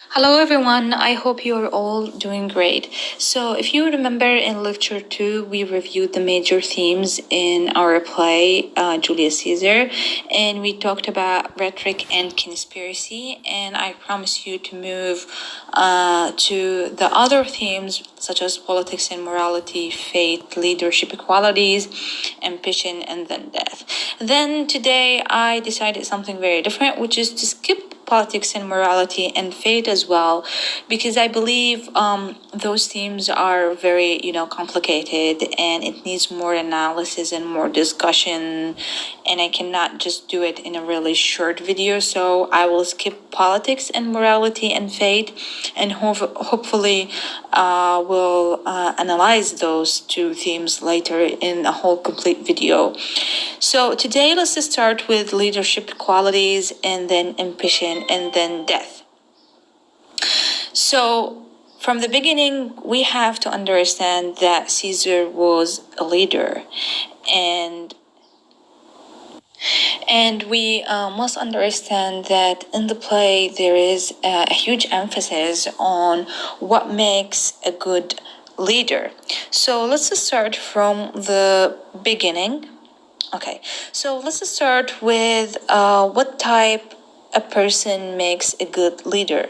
Hello everyone, I hope you're all doing great. So, if you remember in lecture 2, we reviewed the major themes in our play, Julius Caesar, and we talked about rhetoric and conspiracy. And I promise you to move to the other themes such as politics and morality, faith, leadership qualities, ambition, and then death. Then today I decided something very different, which is to skip politics and morality and fate as well, because I believe those themes are very complicated, and it needs more analysis and more discussion, and I cannot just do it in a really short video. So I will skip politics and morality and fate, and hopefully we'll analyze those two themes later in a whole complete video. So today let's just start with leadership qualities and then ambition and then death. So from the beginning, we have to understand that Caesar was a leader, and we must understand that in the play there is a huge emphasis on what makes a good leader. So let's just start from the beginning. Okay, so let's just start with what type a person makes a good leader.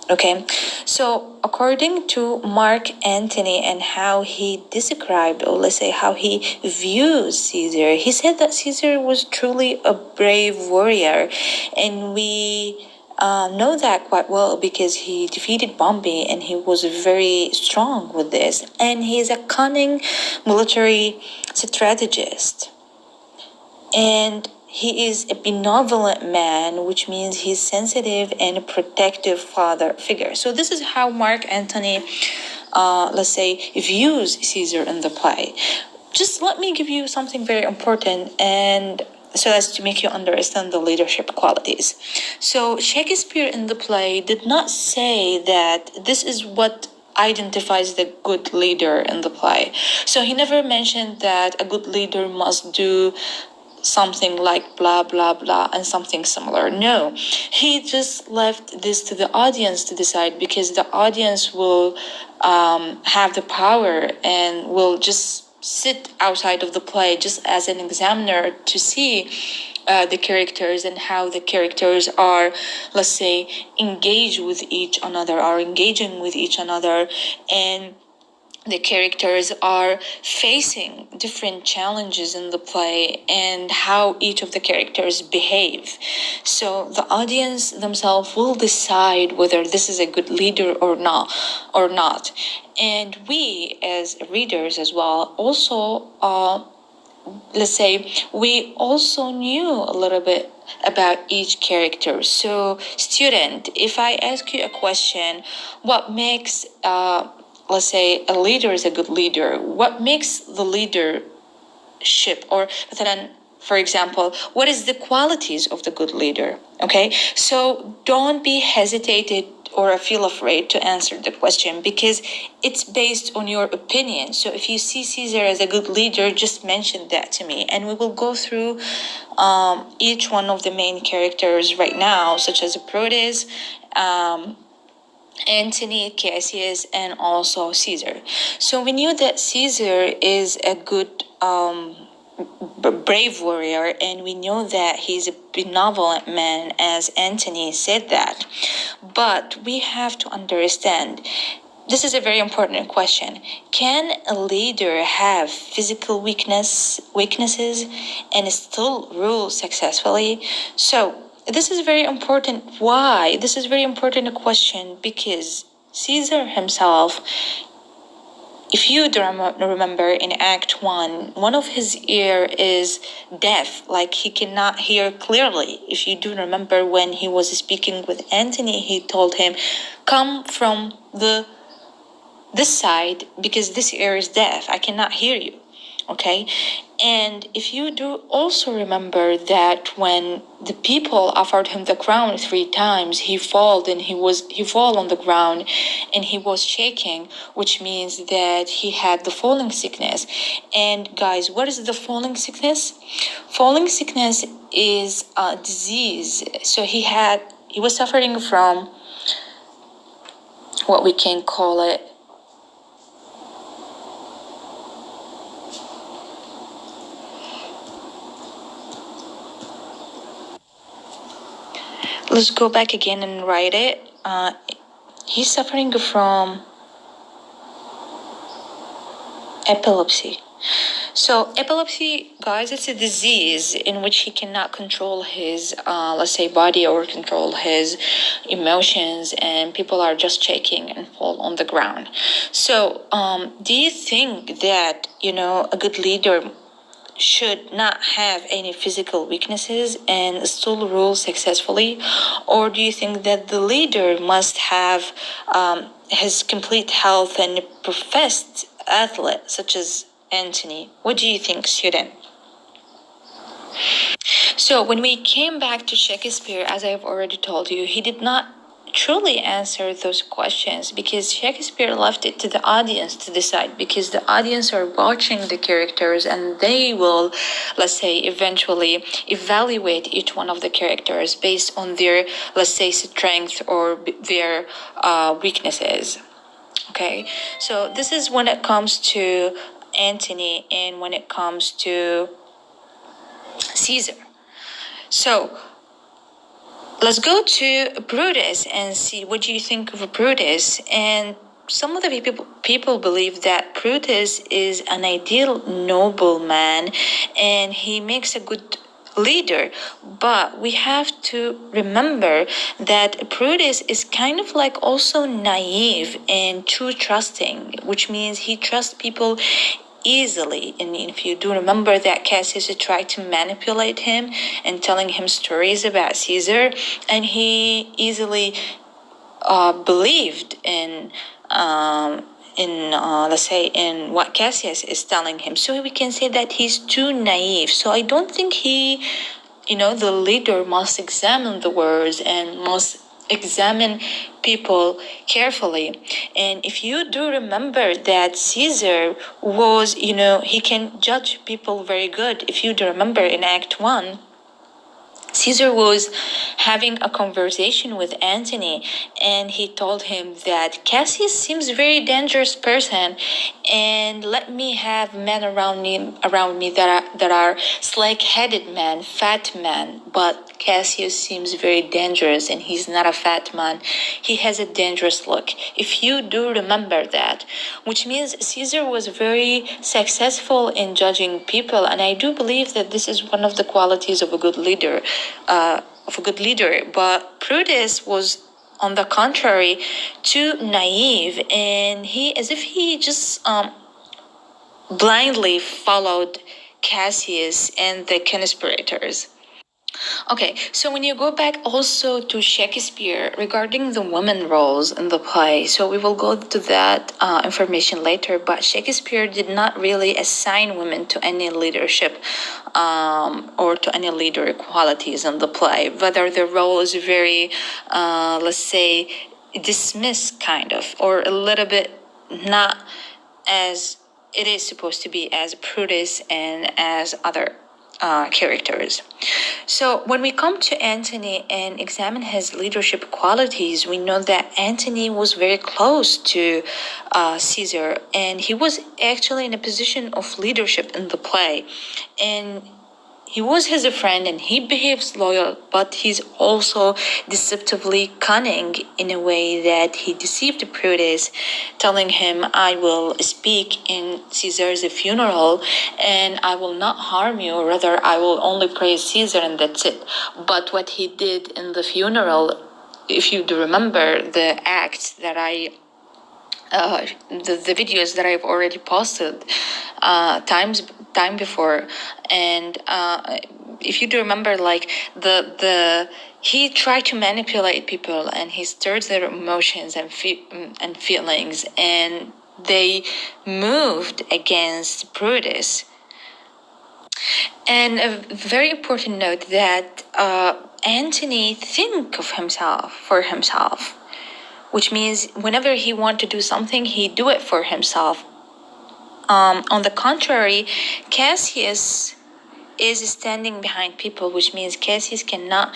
Okay, so according to Mark Antony and how he described, or let's say how he views Caesar, he said that Caesar was truly a brave warrior, and we know that quite well because he defeated Pompey and he was very strong with this, and he is a cunning military strategist. And he is a benevolent man, which means he's sensitive and a protective father figure. So this is how Mark Antony, let's say, views Caesar in the play. Just let me give you something very important, and so as to make you understand the leadership qualities. So Shakespeare in the play did not say that this is what identifies the good leader in the play. So he never mentioned that a good leader must do something like blah blah blah and something similar. No, he just left this to the audience to decide, because the audience will have the power and will just sit outside of the play just as an examiner to see the characters and how the characters are, let's say, engaged with each another, are engaging with each another, and the characters are facing different challenges in the play and how each of the characters behave. So the audience themselves will decide whether this is a good leader or not. And we as readers as well also let's say we also knew a little bit about each character. So student, if I ask you a question, what makes let's say a leader is a good leader, what makes the leadership, or for example, what is the qualities of the good leader? Okay, so don't be hesitated or feel afraid to answer the question, because it's based on your opinion. So if you see Caesar as a good leader, just mention that to me, and we will go through each one of the main characters right now, such as Proteus, Antony, Cassius, and also Caesar. So we knew that Caesar is a good brave warrior, and we know that he's a benevolent man, as Antony said that. But we have to understand, this is a very important question. Can a leader have physical weaknesses and still rule successfully? So this is very important. Why? This is very important a question, because Caesar himself, if you remember in Act 1, one of his ear is deaf, like he cannot hear clearly. If you do remember, when he was speaking with Antony, he told him, come from this side, because this ear is deaf, I cannot hear you. Okay, and if you do also remember that when the people offered him the crown 3 times, he fall on the ground and he was shaking, which means that he had the falling sickness. And guys, what is the falling sickness? Falling sickness is a disease. So he was suffering from what we can call it. Let's go back again and write it. He's suffering from epilepsy. So epilepsy, guys, it's a disease in which he cannot control his, let's say, body or control his emotions, and people are just shaking and fall on the ground. So, do you think that a good leader should not have any physical weaknesses and still rule successfully, or do you think that the leader must have his complete health and a professed athlete such as Anthony? What do you think, student? So when we came back to Shakespeare, as I've already told you, he did not truly answer those questions because Shakespeare left it to the audience to decide, because the audience are watching the characters and they will, let's say, eventually evaluate each one of the characters based on their, let's say, strength or their weaknesses. Okay, so this is when it comes to Antony and when it comes to Caesar. So let's go to Brutus and see what do you think of Brutus. And some of the people believe that Brutus is an ideal nobleman and he makes a good leader, but we have to remember that Brutus is kind of like also naive and too trusting, which means he trusts people easily. And if you do remember that Cassius tried to manipulate him and telling him stories about Caesar, and he easily believed let's say in what Cassius is telling him. So we can say that he's too naive. So I don't think the leader must examine the words and must examine people carefully. And if you do remember that Caesar was, he can judge people very good. If you do remember in Act 1, Caesar was having a conversation with Antony, and he told him that Cassius seems a very dangerous person, and let me have men around me that are slack-headed men, fat men. But Cassius seems very dangerous, and he's not a fat man. He has a dangerous look. If you do remember that, which means Caesar was very successful in judging people, and I do believe that this is one of the qualities of a good leader. But Brutus was, on the contrary, too naive, and he, as if he just blindly followed Cassius and the conspirators. Okay, so when you go back also to Shakespeare regarding the women roles in the play, so we will go to that information later, but Shakespeare did not really assign women to any leadership or to any leader qualities in the play, whether the role is very, let's say, dismissed kind of, or a little bit not as it is supposed to be as Brutus and as other characters. So when we come to Antony and examine his leadership qualities, we know that Antony was very close to Caesar, and he was actually in a position of leadership in the play. And he was his friend and he behaves loyal, but he's also deceptively cunning in a way that he deceived Brutus, telling him, I will speak in Caesar's funeral and I will not harm you, rather I will only praise Caesar and that's it. But what he did in the funeral, if you do remember the acts that the videos that I've already posted time before, and if you do remember, like he tried to manipulate people and he stirs their emotions and feelings, and they moved against Brutus. And a very important note that Antony think of himself for himself, which means whenever he want to do something, he do it for himself. On the contrary, Cassius is standing behind people, which means Cassius cannot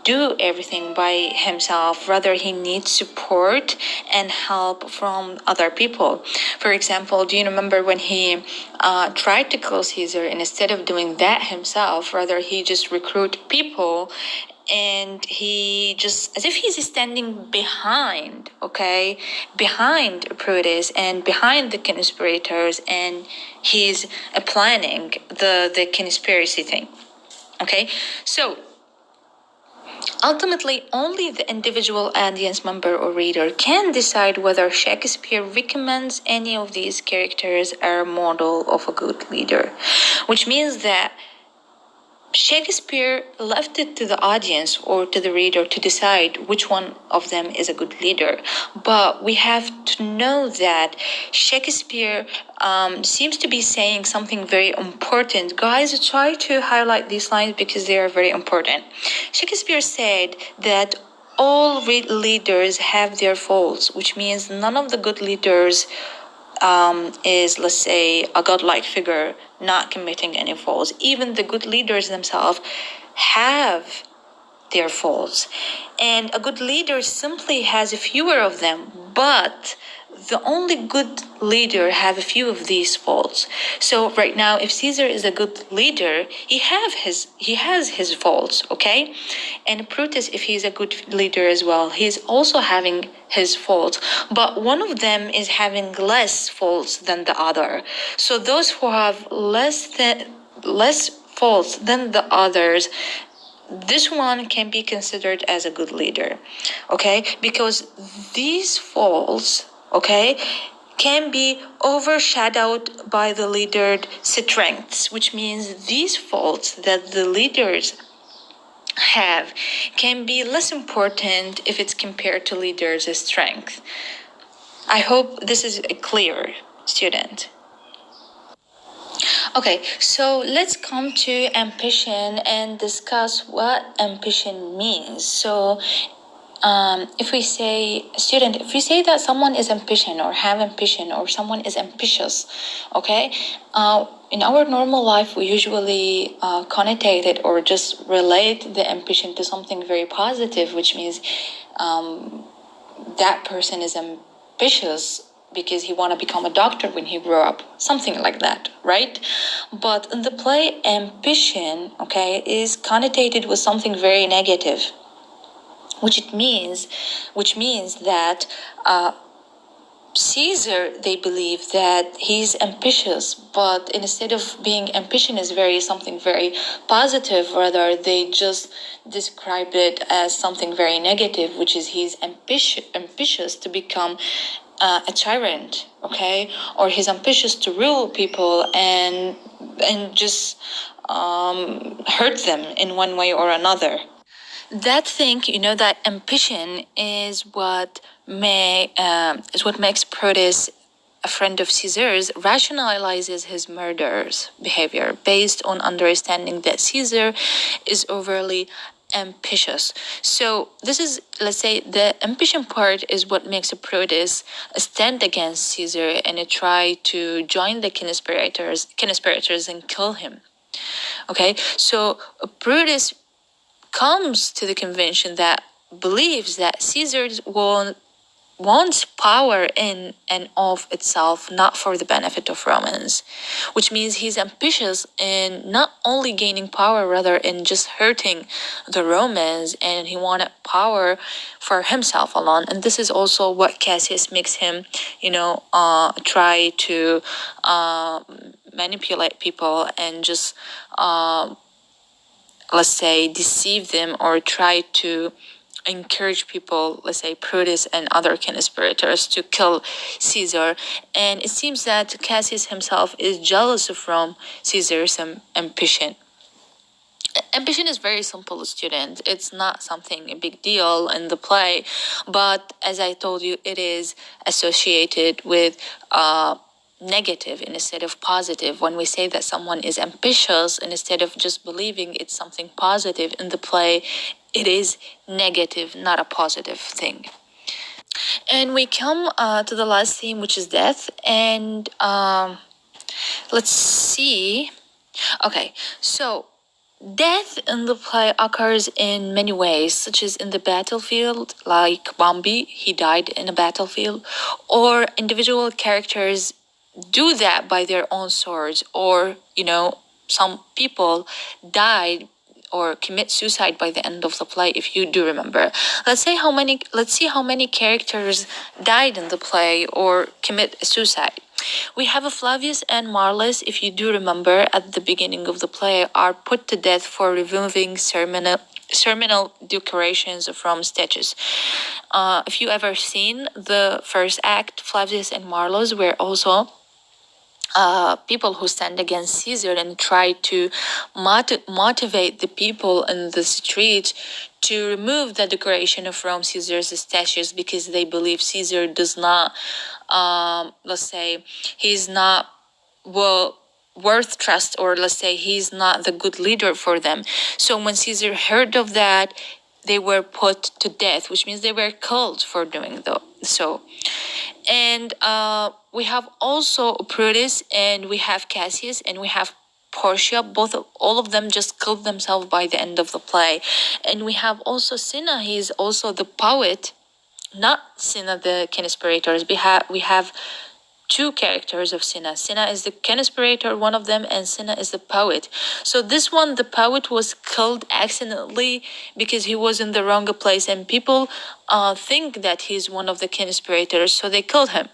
do everything by himself. Rather, he needs support and help from other people. For example, do you remember when he tried to kill Caesar, and instead of doing that himself, rather he just recruit people, and he just, as if he's standing behind, okay, behind Brutus and behind the conspirators, and he's planning the conspiracy thing. Okay, so ultimately, only the individual audience member or reader can decide whether Shakespeare recommends any of these characters as a model of a good leader, which means that Shakespeare left it to the audience or to the reader to decide which one of them is a good leader. But we have to know that Shakespeare seems to be saying something very important. Guys, try to highlight these lines because they are very important. Shakespeare said that all leaders have their faults, which means none of the good leaders is, let's say, a godlike figure not committing any faults. Even the good leaders themselves have their faults, and a good leader simply has fewer of them, but the only good leader have a few of these faults. So right now, if Caesar is a good leader, he has his faults, okay? And Brutus, if he's a good leader as well, he's also having his faults, but one of them is having less faults than the other. So those who have less faults than the others, this one can be considered as a good leader, okay? Because these faults, okay, can be overshadowed by the leader's strengths, which means these faults that the leaders have can be less important if it's compared to leaders' strength. I hope this is clear, student. Okay, so let's come to ambition and discuss what ambition means. So if we say, student, if we say that someone is ambition or have ambition or someone is ambitious, okay, in our normal life, we usually connotate it or just relate the ambition to something very positive, which means that person is ambitious because he want to become a doctor when he grew up, something like that, right? But in the play, ambition, okay, is connotated with something very negative, which means that Caesar, they believe that he's ambitious, but instead of being ambition is something very positive, rather they just describe it as something very negative, which is he's ambitious to become a tyrant, okay, or he's ambitious to rule people and just hurt them in one way or another. That thing, that ambition is what makes Proteus, a friend of Caesar's, rationalizes his murder's behavior based on understanding that Caesar is overly ambitious. So this is, let's say, the ambition part is what makes a Proteus stand against Caesar and try to join the conspirators and kill him. Okay, so Brutus comes to the convention that believes that Caesar wants power in and of itself, not for the benefit of Romans, which means he's ambitious in not only gaining power, rather in just hurting the Romans, and he wanted power for himself alone. And this is also what Cassius makes him, try to manipulate people and just let's say, deceive them or try to encourage people, let's say Brutus and other conspirators, to kill Caesar. And it seems that Cassius himself is jealous from Caesar's ambition. Ambition is very simple, student. It's not something a big deal in the play, but as I told you, it is associated with negative instead of positive. When we say that someone is ambitious, instead of just believing it's something positive in the play, it is negative, not a positive thing. And we come to the last theme, which is death. And let's see. Okay, so Death in the play occurs in many ways, such as in the battlefield, like Bambi, he died in a battlefield, or individual characters do that by their own swords, or some people died or commit suicide by the end of the play. If you do remember, let's see how many characters died in the play or commit suicide. We have a Flavius and Marlus, if you do remember, at the beginning of the play, are put to death for removing serminal decorations from statues. If you ever seen the first act, Flavius and Marlus were also people who stand against Caesar and try to motivate the people in the street to remove the decoration from Caesar's statues, because they believe Caesar does not, let's say, he's not well worth trust, or let's say he's not the good leader for them. So when Caesar heard of that, they were put to death, which means they were killed for doing so. And we have also Brutus, and we have Cassius, and we have Portia. All of them just killed themselves by the end of the play. And we have also Cinna. He's also the poet, not Cinna the conspirators. We have two characters of Cinna. Cinna is the conspirator, one of them, and Cinna is the poet. So this one, the poet, was killed accidentally because he was in the wrong place, and people think that he's one of the conspirators, so they killed him.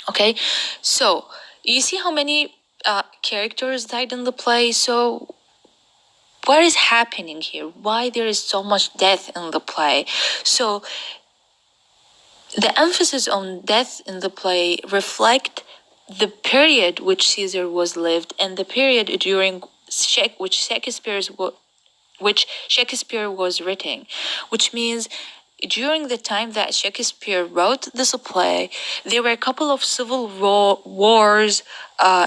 Okay, so you see how many characters died in the play. So what is happening here? Why there is so much death in the play? So the emphasis on death in the play reflect the period which Caesar was lived, and the period during which Shakespeare was written, which means during the time that Shakespeare wrote this play, there were a couple of civil wars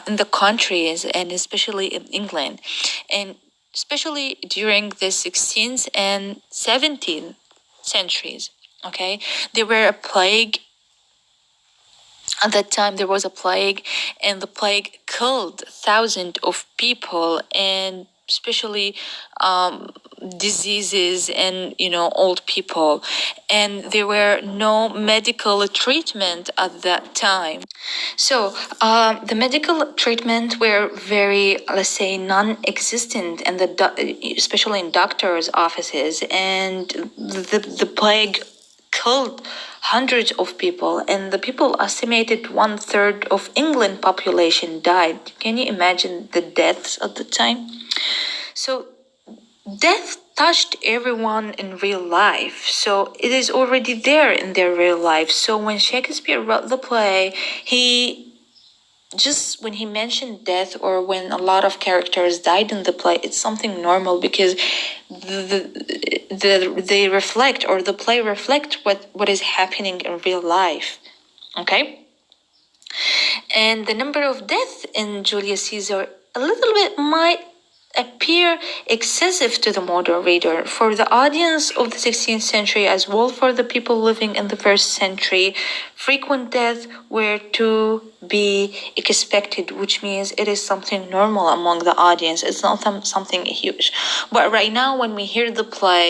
in the countries, and especially in England, and especially during the 16th and 17th centuries. Okay, there were a plague. At that time, there was a plague, and the plague killed thousands of people, and especially diseases and old people, and there were no medical treatment at that time. So the medical treatment were very, let's say, non-existent, and especially in doctors' offices, and the plague killed hundreds of people, and the people estimated 1/3 of England population died. Can you imagine the deaths at the time? So death touched everyone in real life, so it is already there in their real life. So when Shakespeare wrote the play, when he mentioned death, or when a lot of characters died in the play, it's something normal, because they reflect, or the play reflect what is happening in real life. Okay, and the number of deaths in Julius Caesar a little bit might appear excessive to the modern reader. For the audience of the 16th century, as well for the people living in the first century, frequent deaths were to be expected, which means it is something normal among the audience. It's not something huge. But right now, when we hear the play,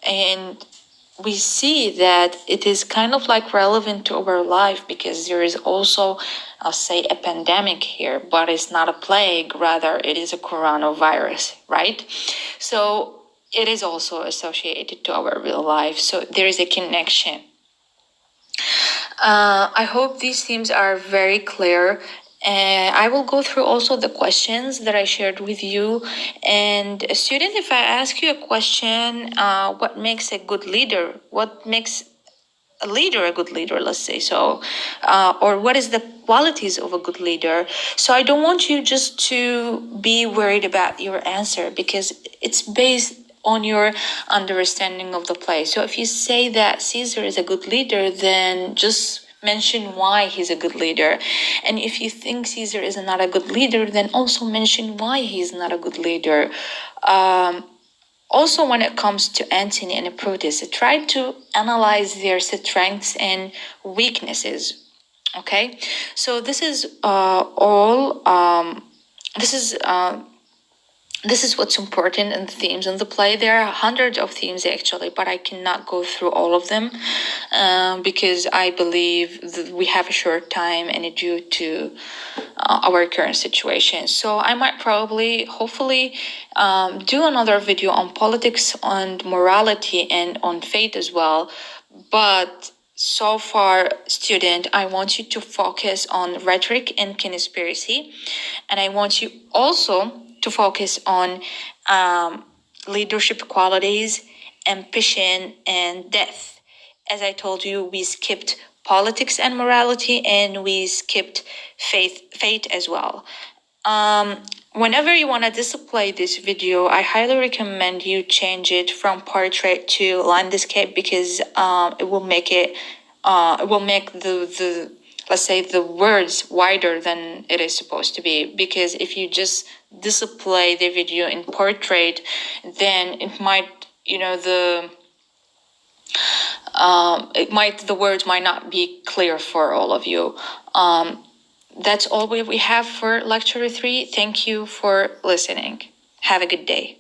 and we see that it is kind of like relevant to our life, because there is also, I'll say, a pandemic here, but it's not a plague, rather it is a coronavirus, right? So it is also associated to our real life, so there is a connection. I hope these themes are very clear. I will go through also the questions that I shared with you. And student, if I ask you a question, what makes a good leader? What makes a leader a good leader, let's say so, or what is the qualities of a good leader? So I don't want you just to be worried about your answer, because it's based on your understanding of the play. So if you say that Caesar is a good leader, then just mention why he's a good leader. And if you think Caesar is not a good leader, then also mention why he's not a good leader. Also, when it comes to Antony and Brutus, try to analyze their strengths and weaknesses. Okay, so this is all. This is This is what's important in the themes in the play. There are hundreds of themes actually, but I cannot go through all of them because I believe that we have a short time and due to our current situation. So I might probably, hopefully, do another video on politics and morality and on faith as well. But so far, student, I want you to focus on rhetoric and conspiracy. And I want you also to focus on leadership qualities, ambition, and depth. As I told you, we skipped politics and morality, and we skipped faith as well. Whenever you want to display this video, I highly recommend you change it from portrait to landscape because it will make the let's say the words wider than it is supposed to be. Because if you just display the video in portrait, then it might, the words might not be clear for all of you. That's all we have for lecture 3. Thank you for listening. Have a good day.